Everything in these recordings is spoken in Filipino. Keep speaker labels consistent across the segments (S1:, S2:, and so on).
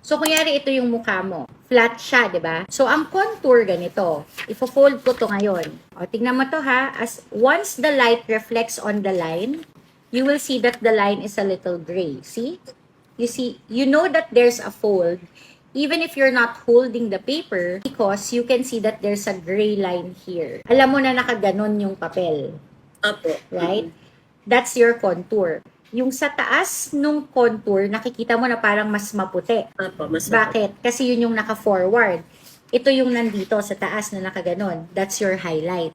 S1: So, kunyari ito yung mukha mo. Flat siya, di ba? So, ang contour ganito. Ifo-fold ko to ngayon. O, tingnan mo to ha. As once the light reflects on the line, you will see that the line is a little gray. See? You see, you know that there's a fold even if you're not holding the paper because you can see that there's a gray line here. Alam mo na nakaganon yung papel.
S2: Apo.
S1: Right? That's your contour. Yung sa taas nung contour, nakikita mo na parang mas maputi.
S2: Apo, mas
S1: Bakit? Kasi yun yung naka-forward. Ito yung nandito sa taas na nakaganon. That's your highlight.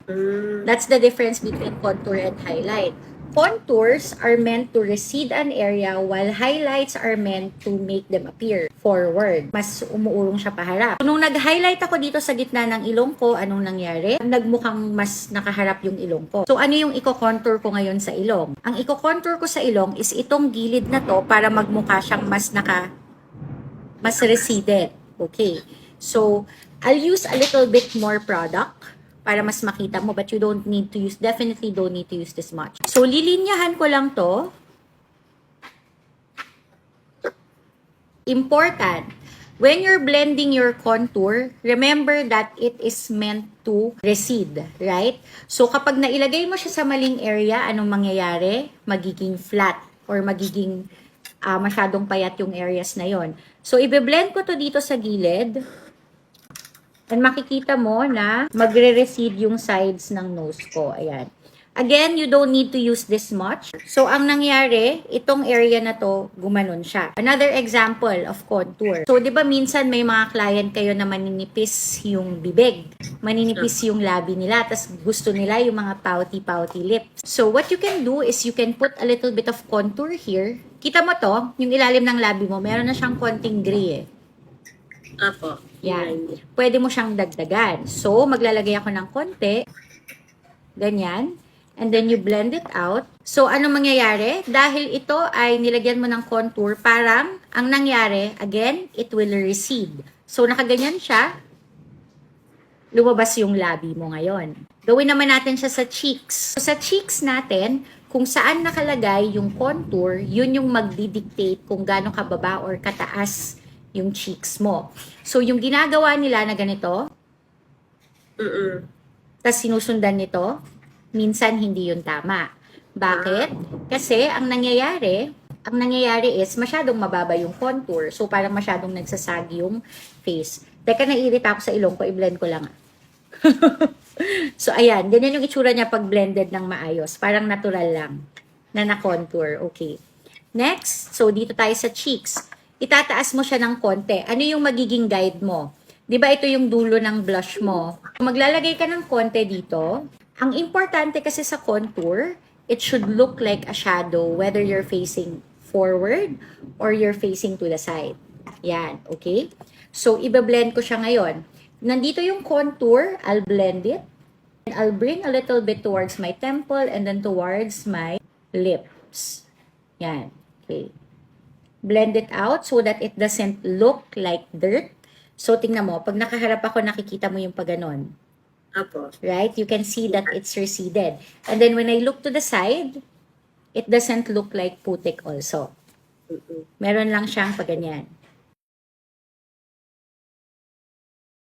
S1: That's the difference between contour and highlight. Contours are meant to recede an area while highlights are meant to make them appear forward. Mas umuurong siya paharap. So, nung nag-highlight ako dito sa gitna ng ilong ko, anong nangyari? Nagmukhang mas nakaharap yung ilong ko. So, ano yung i-contour ko ngayon sa ilong? Ang i-contour ko sa ilong is itong gilid na to para magmukha siyang mas receded. Okay. So, I'll use a little bit more product para mas makita mo, but you don't need to use, definitely don't need to use this much. So, lilinyahan ko lang to. Important. When you're blending your contour, remember that it is meant to recede, right? So, kapag nailagay mo siya sa maling area, anong mangyayari? Magiging flat or magiging masyadong payat yung areas na yon. So, ibe-blend ko to dito sa gilid. And makikita mo na magre-recede yung sides ng nose ko. Ayan. Again, you don't need to use this much. So, ang nangyari, itong area na to, gumanon siya. Another example of contour. So, di ba minsan may mga client kayo na maninipis yung bibig, maninipis yung labi nila, tas gusto nila yung mga pouty-pouty lips. So, what you can do is you can put a little bit of contour here. Kita mo to, yung ilalim ng labi mo, meron na siyang konting gray eh.
S2: Apo.
S1: Yan. Pwede mo siyang dagdagan. So, maglalagay ako ng konti. Ganyan. And then you blend it out. So, ano mangyayari? Dahil ito ay nilagyan mo ng contour, parang ang nangyari, again, it will recede. So, nakaganyan siya. Lumabas yung labi mo ngayon. Gawin naman natin siya sa cheeks. So, sa cheeks natin, kung saan nakalagay yung contour, yun yung magdidictate kung gaano kababa or kataas yung cheeks mo. So, yung ginagawa nila na ganito, tas sinusundan nito, minsan hindi yun tama. Bakit? Kasi ang nangyayari is masyadong mababa yung contour. So, parang masyadong nagsasag yung face. Teka, naiirita ako sa ilong ko, i-blend ko lang. So, ayan. Ganyan yung itsura niya pag blended ng maayos. Parang natural lang na na-contour. Okay. Next, so dito tayo sa cheeks. Itataas mo siya ng konti. Ano yung magiging guide mo? Di ba ito yung dulo ng blush mo? Maglalagay ka ng konti dito. Ang importante kasi sa contour, it should look like a shadow whether you're facing forward or you're facing to the side. Yan, okay? So, ibe-blend ko siya ngayon. Nandito yung contour, I'll blend it. And I'll bring a little bit towards my temple and then towards my lips. Yan, okay. Blend it out so that it doesn't look like dirt. So, tingnan mo, pag nakaharap ako, nakikita mo yung paganon.
S2: Apo.
S1: Right? You can see that it's receded. And then when I look to the side, it doesn't look like putik also. Meron lang siyang paganyan.